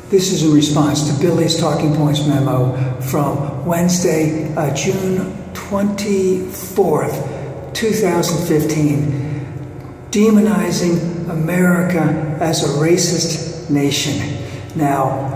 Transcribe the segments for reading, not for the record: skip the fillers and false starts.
This is in response to Billy's Talking Points memo from Wednesday, June 24th, 2015, demonizing America as a racist nation. Now,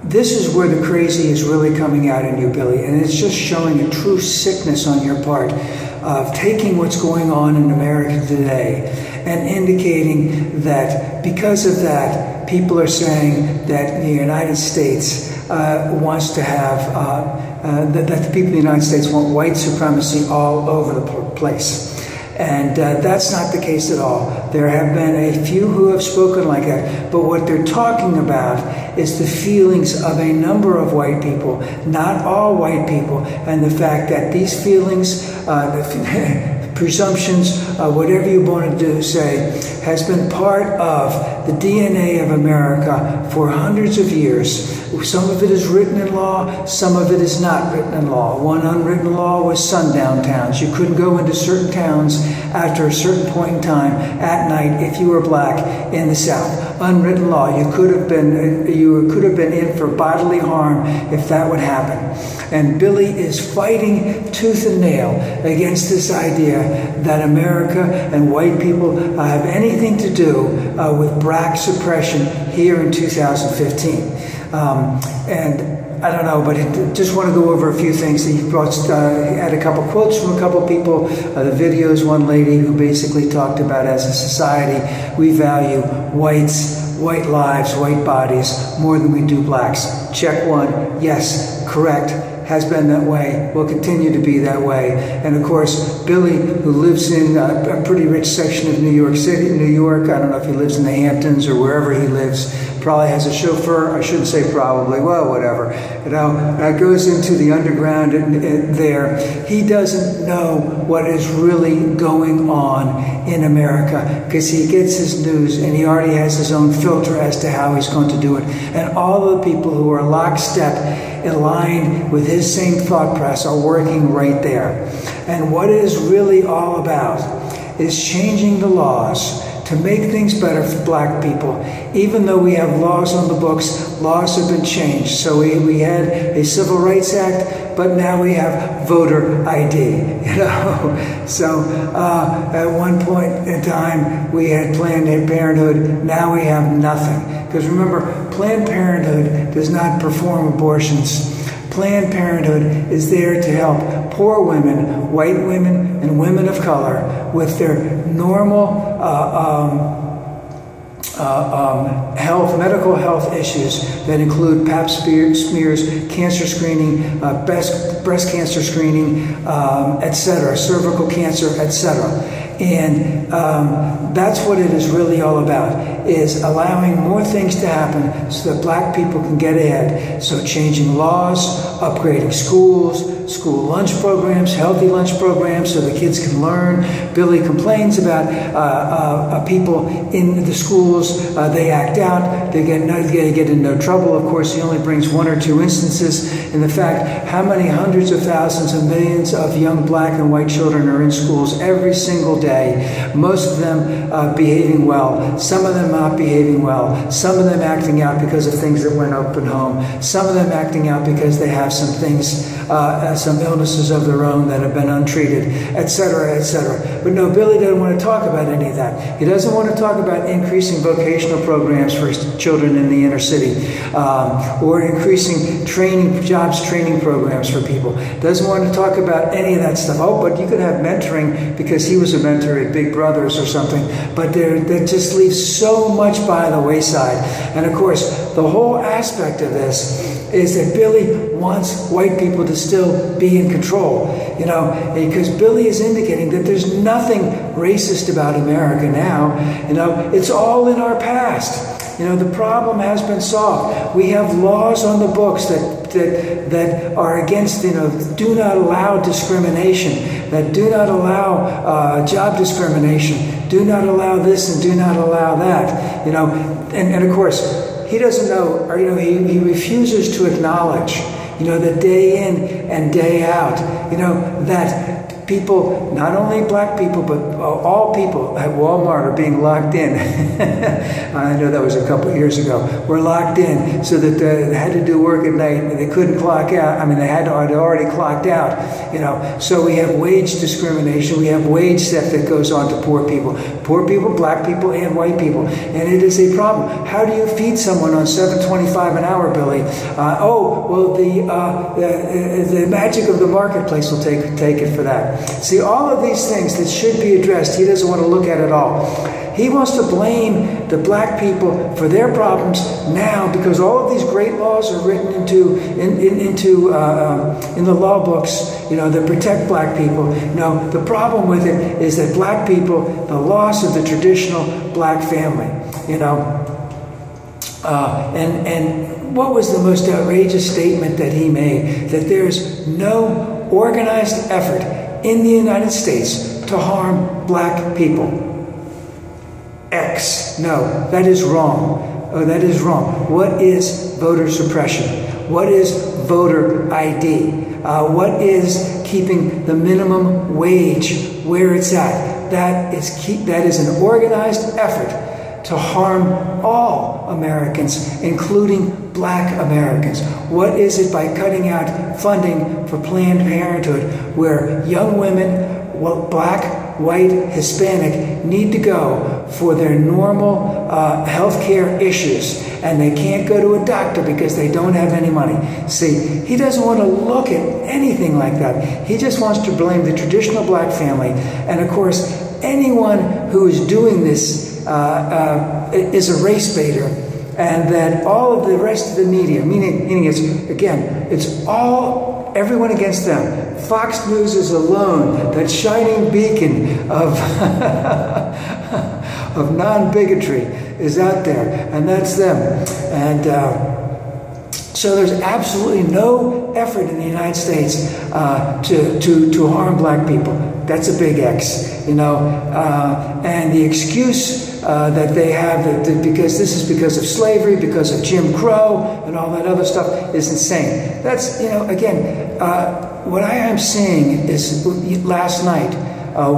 this is where the crazy is really coming out in you, Billy, and it's just showing a true sickness on your part of taking what's going on in America today and indicating that because of that, people are saying that the United States wants to have, that the people of the United States want white supremacy all over the place. And that's not the case at all. There have been a few who have spoken like that, but what they're talking about is the feelings of a number of white people, not all white people, and the fact that these feelings, presumptions, whatever you want to say, has been part of the DNA of America for hundreds of years. Some of it is written in law, some of it is not written in law. One unwritten law was sundown towns. You couldn't go into certain towns after a certain point in time at night if you were black in the South. Unwritten law. You could have been in for bodily harm if that would happen. And Billy is fighting tooth and nail against this idea that America and white people have anything to do with black suppression here in 2015. And I don't know, but just want to go over a few things. He brought, had a couple quotes from a couple people. The videos, one lady who basically talked about, as a society, we value whites, white lives, white bodies more than we do blacks. Check one. Yes, correct. Has been that way, will continue to be that way. And of course, Billy, who lives in a pretty rich section of New York City, New York, I don't know if he lives in the Hamptons or wherever he lives, probably has a chauffeur. I shouldn't say probably, well, whatever. Goes into the underground there. He doesn't know what is really going on in America because he gets his news and he already has his own filter as to how he's going to do it. And all the people who are lockstep aligned with his same thought process are working right there. And what it is really all about is changing the laws to make things better for black people. Even though we have laws on the books, laws have been changed. So we had a Civil Rights Act, but now we have voter ID, So at one point in time, we had Planned Parenthood. Now we have nothing. Because remember, Planned Parenthood does not perform abortions. Planned Parenthood is there to help poor women, white women, and women of color with their normal medical health issues that include pap smears, cancer screening, breast cancer screening, etc., cervical cancer, etc. And that's what it is really all about, is allowing more things to happen so that black people can get ahead. So changing laws, upgrading schools, school lunch programs, healthy lunch programs so the kids can learn. Billy complains about people in the schools, they act out, they get into no trouble. Of course, he only brings one or two instances. In the fact, how many hundreds of thousands and millions of young black and white children are in schools every single day, most of them behaving well, some of them not behaving well, some of them acting out because of things that went up at home, some of them acting out because they have some things, some illnesses of their own that have been untreated, etc., etc. But no, Billy doesn't want to talk about any of that. He doesn't want to talk about increasing vocational programs for children in the inner city, or increasing jobs training programs for people. Doesn't want to talk about any of that stuff. Oh, but you could have mentoring because he was a mentor at Big Brothers or something. But that just leaves so much by the wayside. And of course, the whole aspect of this is that Billy wants white people to still be in control, because Billy is indicating that there's nothing racist about America now. It's all in our past. The problem has been solved. We have laws on the books that are against, do not allow discrimination, that do not allow job discrimination, do not allow this and do not allow that, and of course, he doesn't know, or he refuses to acknowledge, that day in and day out, that people, not only black people, but all people at Walmart are being locked in. I know that was a couple of years ago. We're locked in so that they had to do work at night and they couldn't clock out. I mean, they'd already clocked out, you know. So we have wage discrimination. We have wage theft that goes on to poor people, black people, and white people. And it is a problem. How do you feed someone on $7.25 an hour, Billy? The magic of the marketplace will take it for that. See, all of these things that should be addressed, he doesn't want to look at all. He wants to blame the black people for their problems now because all of these great laws are written in the law books, you know, that protect black people. No, the problem with it is that black people, the loss of the traditional black family, you know, and what was the most outrageous statement that he made? That there's no organized effort in the United States to harm black people. X. No, that is wrong. Oh, that is wrong. What is voter suppression? What is voter ID? What is keeping the minimum wage where it's at? That is an organized effort to harm all Americans, including black Americans. What is it by cutting out funding for Planned Parenthood, where young women, well, black, white, Hispanic, need to go for their normal health care issues, and they can't go to a doctor because they don't have any money. See, he doesn't want to look at anything like that. He just wants to blame the traditional black family. And of course, anyone who is doing this is a race baiter, and that all of the rest of the media, meaning it's all everyone against them. Fox News is alone, that shining beacon of of non-bigotry is out there, and that's them. And so there's absolutely no effort in the United States to harm black people. That's a big X, you know. And the excuse that they have that because this is because of slavery, because of Jim Crow, and all that other stuff is insane. That's, you know, again, what I am seeing is last night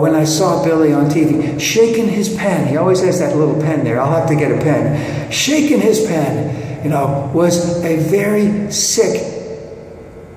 when I saw Billy on TV shaking his pen. He always has that little pen there. I'll have to get a pen. Shaking his pen, you know, was a very sick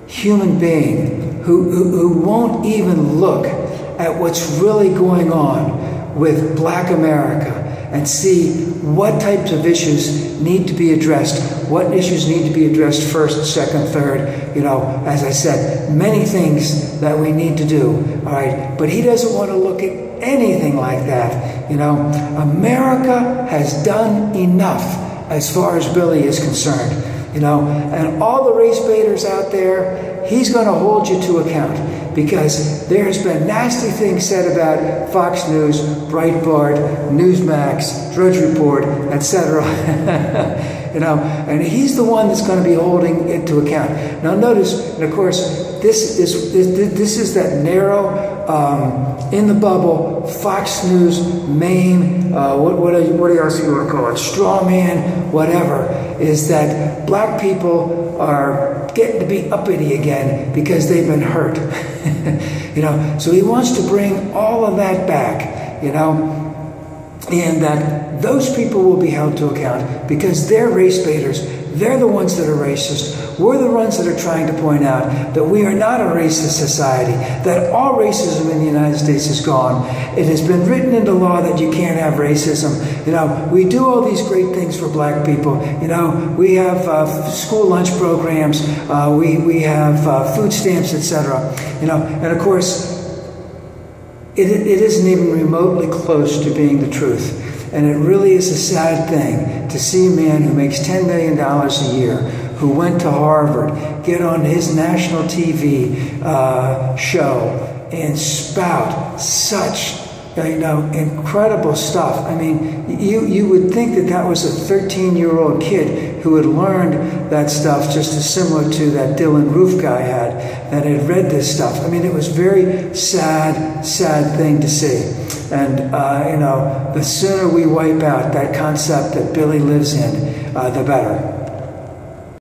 human being who won't even look at what's really going on with black America and see what types of issues need to be addressed, what issues need to be addressed first, second, third. You know, as I said, many things that we need to do, all right? But he doesn't want to look at anything like that, you know? America has done enough as far as Billy is concerned, you know? And all the race baiters out there, he's going to hold you to account, because there's been nasty things said about Fox News, Breitbart, Newsmax, Drudge Report, etc. You know, and he's the one that's going to be holding it to account. Now notice, and of course, this is that narrow, in the bubble, Fox News, main, what else do you want to call it? Straw man, whatever, is that black people are getting to be uppity again because they've been hurt. You know, so he wants to bring all of that back, you know, and that those people will be held to account because they're race baiters. They're the ones that are racist. We're the ones that are trying to point out that we are not a racist society, that all racism in the United States is gone. It has been written into law that you can't have racism. You know, we do all these great things for black people. You know, we have school lunch programs, we have food stamps, etc. You know, and of course, it isn't even remotely close to being the truth. And it really is a sad thing to see a man who makes $10 million a year, who went to Harvard, get on his national TV show and spout such, you know, incredible stuff. I mean, you would think that that was a 13-year-old kid who had learned that stuff, just as similar to that Dylan Roof guy that had read this stuff. I mean, it was very sad thing to see. And, you know, the sooner we wipe out that concept that Billy lives in, the better.